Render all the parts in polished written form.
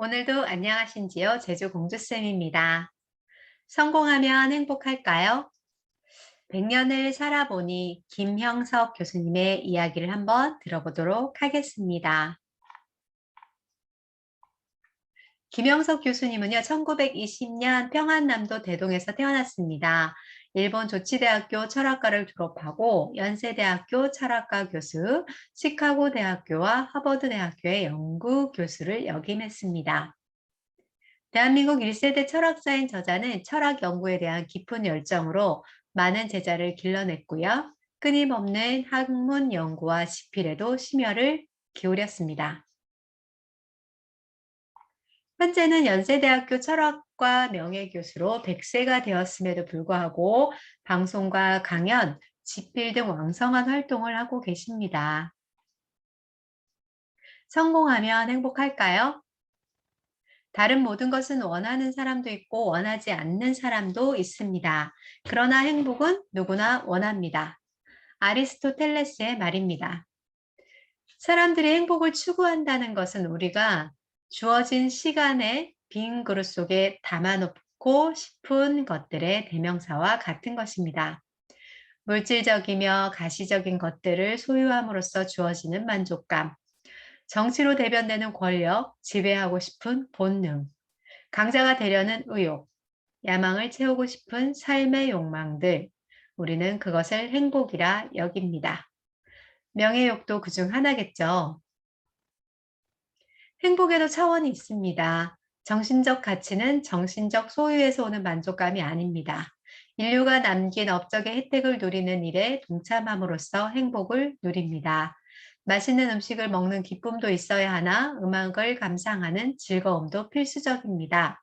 오늘도 안녕하신지요? 제주공주쌤입니다. 성공하면 행복할까요? 100년을 살아보니 김형석 교수님의 이야기를 한번 들어보도록 하겠습니다. 김형석 교수님은요, 1920년 평안남도 대동에서 태어났습니다. 일본 조치대학교 철학과를 졸업하고 연세대학교 철학과 교수, 시카고 대학교와 하버드 대학교의 연구 교수를 역임했습니다. 대한민국 1세대 철학자인 저자는 철학 연구에 대한 깊은 열정으로 많은 제자를 길러냈고요. 끊임없는 학문 연구와 집필에도 심혈을 기울였습니다. 현재는 연세대학교 철학과 명예교수로 100세가 되었음에도 불구하고 방송과 강연, 집필 등 왕성한 활동을 하고 계십니다. 성공하면 행복할까요? 다른 모든 것은 원하는 사람도 있고 원하지 않는 사람도 있습니다. 그러나 행복은 누구나 원합니다. 아리스토텔레스의 말입니다. 사람들이 행복을 추구한다는 것은 우리가 주어진 시간에 빈 그릇 속에 담아놓고 싶은 것들의 대명사와 같은 것입니다. 물질적이며 가시적인 것들을 소유함으로써 주어지는 만족감, 정치로 대변되는 권력, 지배하고 싶은 본능, 강자가 되려는 의욕, 야망을 채우고 싶은 삶의 욕망들, 우리는 그것을 행복이라 여깁니다. 명예욕도 그중 하나겠죠. 행복에도 차원이 있습니다. 정신적 가치는 정신적 소유에서 오는 만족감이 아닙니다. 인류가 남긴 업적의 혜택을 누리는 일에 동참함으로써 행복을 누립니다. 맛있는 음식을 먹는 기쁨도 있어야 하나 음악을 감상하는 즐거움도 필수적입니다.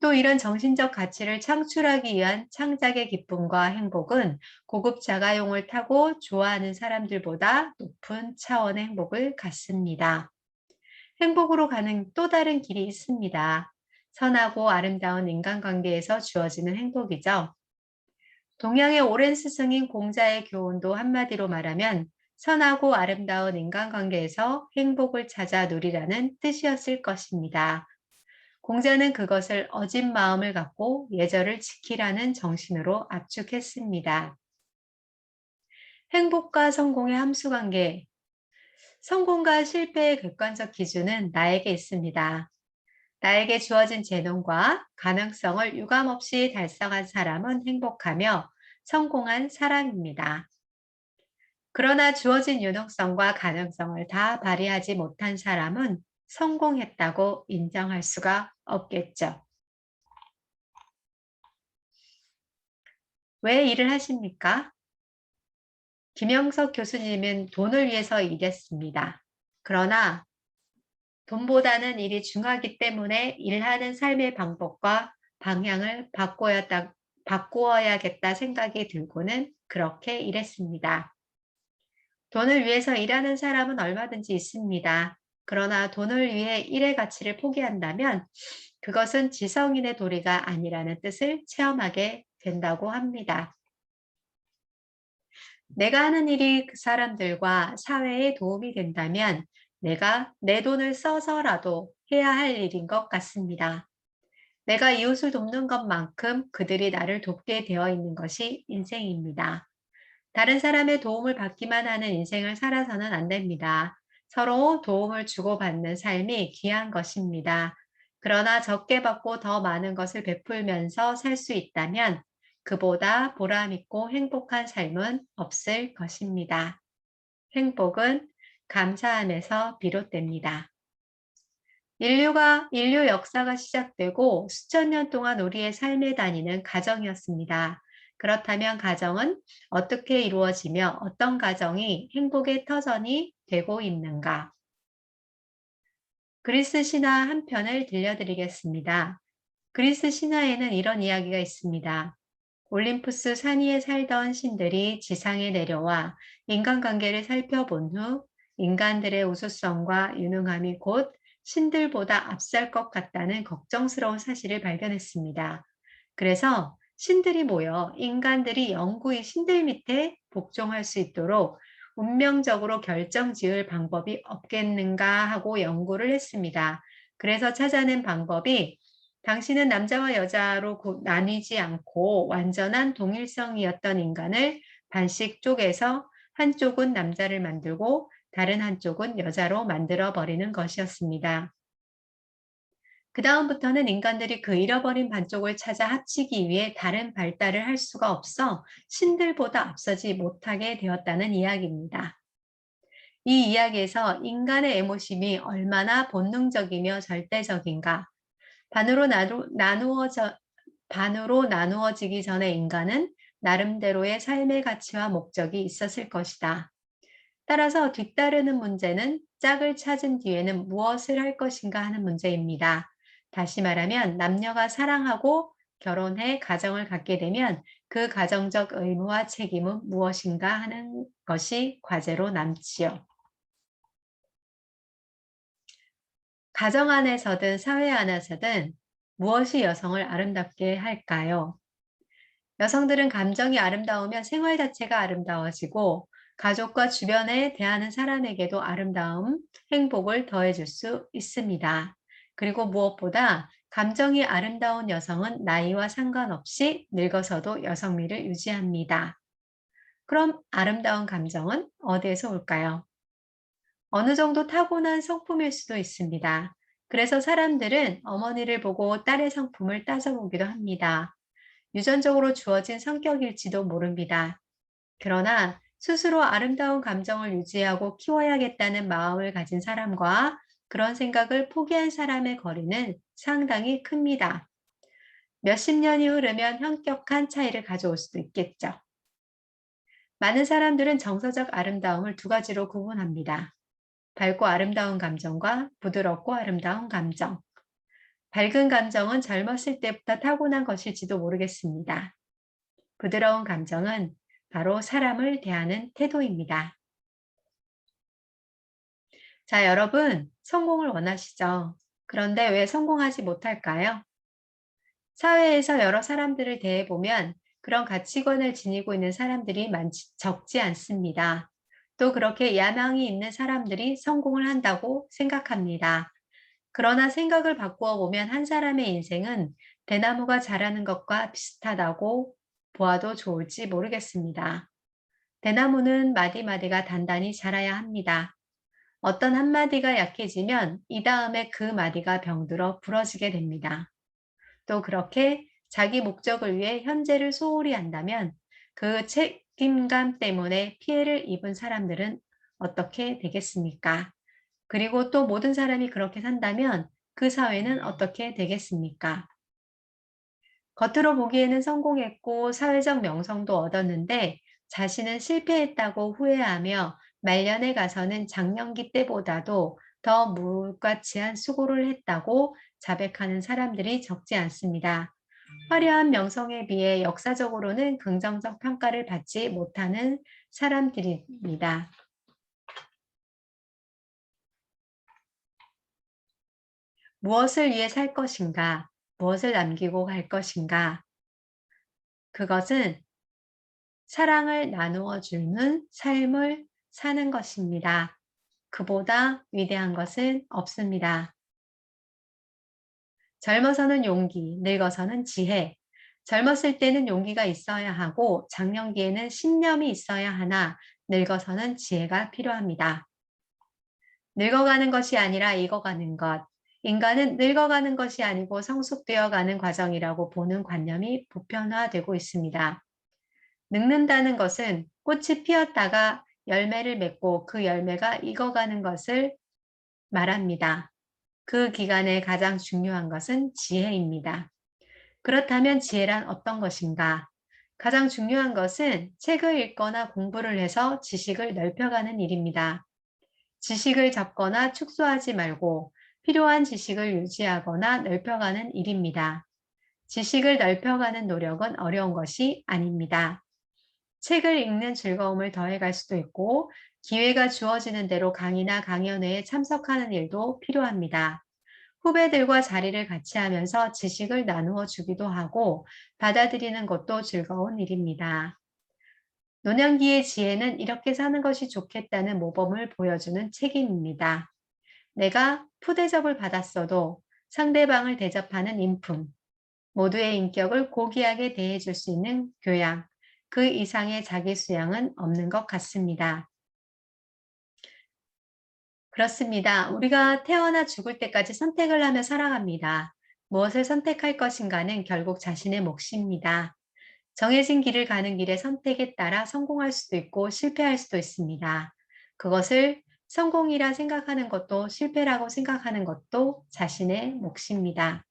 또 이런 정신적 가치를 창출하기 위한 창작의 기쁨과 행복은 고급 자가용을 타고 좋아하는 사람들보다 높은 차원의 행복을 갖습니다. 행복으로 가는 또 다른 길이 있습니다. 선하고 아름다운 인간관계에서 주어지는 행복이죠. 동양의 오랜 스승인 공자의 교훈도 한마디로 말하면 선하고 아름다운 인간관계에서 행복을 찾아 누리라는 뜻이었을 것입니다. 공자는 그것을 어진 마음을 갖고 예절을 지키라는 정신으로 압축했습니다. 행복과 성공의 함수관계. 성공과 실패의 객관적 기준은 나에게 있습니다. 나에게 주어진 재능과 가능성을 유감없이 달성한 사람은 행복하며 성공한 사람입니다. 그러나 주어진 유능성과 가능성을 다 발휘하지 못한 사람은 성공했다고 인정할 수가 없겠죠. 왜 일을 하십니까? 김영석 교수님은 돈을 위해서 일했습니다. 그러나 돈보다는 일이 중요하기 때문에 일하는 삶의 방법과 방향을 바꾸어야겠다 생각이 들고는 그렇게 일했습니다. 돈을 위해서 일하는 사람은 얼마든지 있습니다. 그러나 돈을 위해 일의 가치를 포기한다면 그것은 지성인의 도리가 아니라는 뜻을 체험하게 된다고 합니다. 내가 하는 일이 그 사람들과 사회에 도움이 된다면 내가 내 돈을 써서라도 해야 할 일인 것 같습니다. 내가 이웃을 돕는 것만큼 그들이 나를 돕게 되어 있는 것이 인생입니다. 다른 사람의 도움을 받기만 하는 인생을 살아서는 안 됩니다. 서로 도움을 주고받는 삶이 귀한 것입니다. 그러나 적게 받고 더 많은 것을 베풀면서 살 수 있다면 그보다 보람있고 행복한 삶은 없을 것입니다. 행복은 감사함에서 비롯됩니다. 인류 역사가 시작되고 수천 년 동안 우리의 삶에 다니는 가정이었습니다. 그렇다면 가정은 어떻게 이루어지며 어떤 가정이 행복의 터전이 되고 있는가? 그리스 신화 한 편을 들려드리겠습니다. 그리스 신화에는 이런 이야기가 있습니다. 올림푸스 산 위에 살던 신들이 지상에 내려와 인간관계를 살펴본 후 인간들의 우수성과 유능함이 곧 신들보다 앞설 것 같다는 걱정스러운 사실을 발견했습니다. 그래서 신들이 모여 인간들이 영구히 신들 밑에 복종할 수 있도록 운명적으로 결정 지을 방법이 없겠는가 하고 연구를 했습니다. 그래서 찾아낸 방법이 당신은 남자와 여자로 나뉘지 않고 완전한 동일성이었던 인간을 반씩 쪼개서 한쪽은 남자를 만들고 다른 한쪽은 여자로 만들어 버리는 것이었습니다. 그 다음부터는 인간들이 그 잃어버린 반쪽을 찾아 합치기 위해 다른 발달을 할 수가 없어 신들보다 앞서지 못하게 되었다는 이야기입니다. 이 이야기에서 인간의 애모심이 얼마나 본능적이며 절대적인가, 반으로 나누어지기 전에 인간은 나름대로의 삶의 가치와 목적이 있었을 것이다. 따라서 뒤따르는 문제는 짝을 찾은 뒤에는 무엇을 할 것인가 하는 문제입니다. 다시 말하면 남녀가 사랑하고 결혼해 가정을 갖게 되면 그 가정적 의무와 책임은 무엇인가 하는 것이 과제로 남지요. 가정 안에서든 사회 안에서든 무엇이 여성을 아름답게 할까요? 여성들은 감정이 아름다우면 생활 자체가 아름다워지고 가족과 주변에 대하는 사람에게도 아름다움, 행복을 더해줄 수 있습니다. 그리고 무엇보다 감정이 아름다운 여성은 나이와 상관없이 늙어서도 여성미를 유지합니다. 그럼 아름다운 감정은 어디에서 올까요? 어느 정도 타고난 성품일 수도 있습니다. 그래서 사람들은 어머니를 보고 딸의 성품을 따져보기도 합니다. 유전적으로 주어진 성격일지도 모릅니다. 그러나 스스로 아름다운 감정을 유지하고 키워야겠다는 마음을 가진 사람과 그런 생각을 포기한 사람의 거리는 상당히 큽니다. 몇십 년이 흐르면 현격한 차이를 가져올 수도 있겠죠. 많은 사람들은 정서적 아름다움을 두 가지로 구분합니다. 밝고 아름다운 감정과 부드럽고 아름다운 감정. 밝은 감정은 젊었을 때부터 타고난 것일지도 모르겠습니다. 부드러운 감정은 바로 사람을 대하는 태도입니다. 자, 여러분, 성공을 원하시죠? 그런데 왜 성공하지 못할까요? 사회에서 여러 사람들을 대해보면 그런 가치관을 지니고 있는 사람들이 적지 않습니다. 또 그렇게 야망이 있는 사람들이 성공을 한다고 생각합니다. 그러나 생각을 바꾸어 보면 한 사람의 인생은 대나무가 자라는 것과 비슷하다고 보아도 좋을지 모르겠습니다. 대나무는 마디마디가 단단히 자라야 합니다. 어떤 한 마디가 약해지면 이 다음에 그 마디가 병들어 부러지게 됩니다. 또 그렇게 자기 목적을 위해 현재를 소홀히 한다면 그 책임감 때문에 피해를 입은 사람들은 어떻게 되겠습니까? 그리고 또 모든 사람이 그렇게 산다면 그 사회는 어떻게 되겠습니까? 겉으로 보기에는 성공했고 사회적 명성도 얻었는데 자신은 실패했다고 후회하며 말년에 가서는 장년기 때보다도 더 무가치한 수고를 했다고 자백하는 사람들이 적지 않습니다. 화려한 명성에 비해 역사적으로는 긍정적 평가를 받지 못하는 사람들입니다. 무엇을 위해 살 것인가? 무엇을 남기고 갈 것인가? 그것은 사랑을 나누어 주는 삶을 사는 것입니다. 그보다 위대한 것은 없습니다. 젊어서는 용기, 늙어서는 지혜. 젊었을 때는 용기가 있어야 하고 장년기에는 신념이 있어야 하나 늙어서는 지혜가 필요합니다. 늙어가는 것이 아니라 익어가는 것. 인간은 늙어가는 것이 아니고 성숙되어 가는 과정이라고 보는 관념이 보편화되고 있습니다. 늙는다는 것은 꽃이 피었다가 열매를 맺고 그 열매가 익어가는 것을 말합니다. 그 기간에 가장 중요한 것은 지혜입니다. 그렇다면 지혜란 어떤 것인가? 가장 중요한 것은 책을 읽거나 공부를 해서 지식을 넓혀가는 일입니다. 지식을 접거나 축소하지 말고 필요한 지식을 유지하거나 넓혀가는 일입니다. 지식을 넓혀가는 노력은 어려운 것이 아닙니다. 책을 읽는 즐거움을 더해갈 수도 있고 기회가 주어지는 대로 강의나 강연회에 참석하는 일도 필요합니다. 후배들과 자리를 같이 하면서 지식을 나누어 주기도 하고 받아들이는 것도 즐거운 일입니다. 노년기의 지혜는 이렇게 사는 것이 좋겠다는 모범을 보여주는 책임입니다. 내가 푸대접을 받았어도 상대방을 대접하는 인품, 모두의 인격을 고귀하게 대해줄 수 있는 교양, 그 이상의 자기 수양은 없는 것 같습니다. 그렇습니다. 우리가 태어나 죽을 때까지 선택을 하며 살아갑니다. 무엇을 선택할 것인가는 결국 자신의 몫입니다. 정해진 길을 가는 길의 선택에 따라 성공할 수도 있고 실패할 수도 있습니다. 그것을 성공이라 생각하는 것도 실패라고 생각하는 것도 자신의 몫입니다.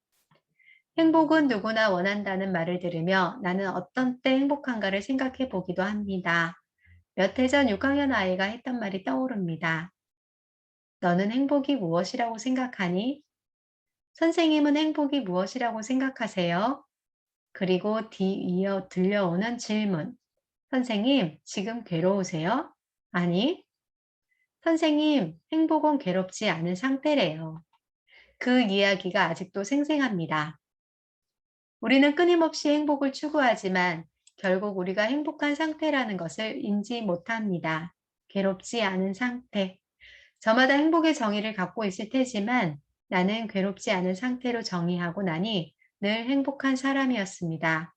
행복은 누구나 원한다는 말을 들으며 나는 어떤 때 행복한가를 생각해 보기도 합니다. 몇 해 전 6학년 아이가 했던 말이 떠오릅니다. 너는 행복이 무엇이라고 생각하니? 선생님은 행복이 무엇이라고 생각하세요? 그리고 뒤이어 들려오는 질문. 선생님, 지금 괴로우세요? 아니, 선생님, 행복은 괴롭지 않은 상태래요. 그 이야기가 아직도 생생합니다. 우리는 끊임없이 행복을 추구하지만 결국 우리가 행복한 상태라는 것을 인지 못합니다. 괴롭지 않은 상태. 저마다 행복의 정의를 갖고 있을 테지만 나는 괴롭지 않은 상태로 정의하고 나니 늘 행복한 사람이었습니다.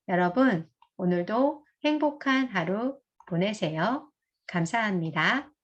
여러분, 오늘도 행복한 하루 보내세요. 감사합니다.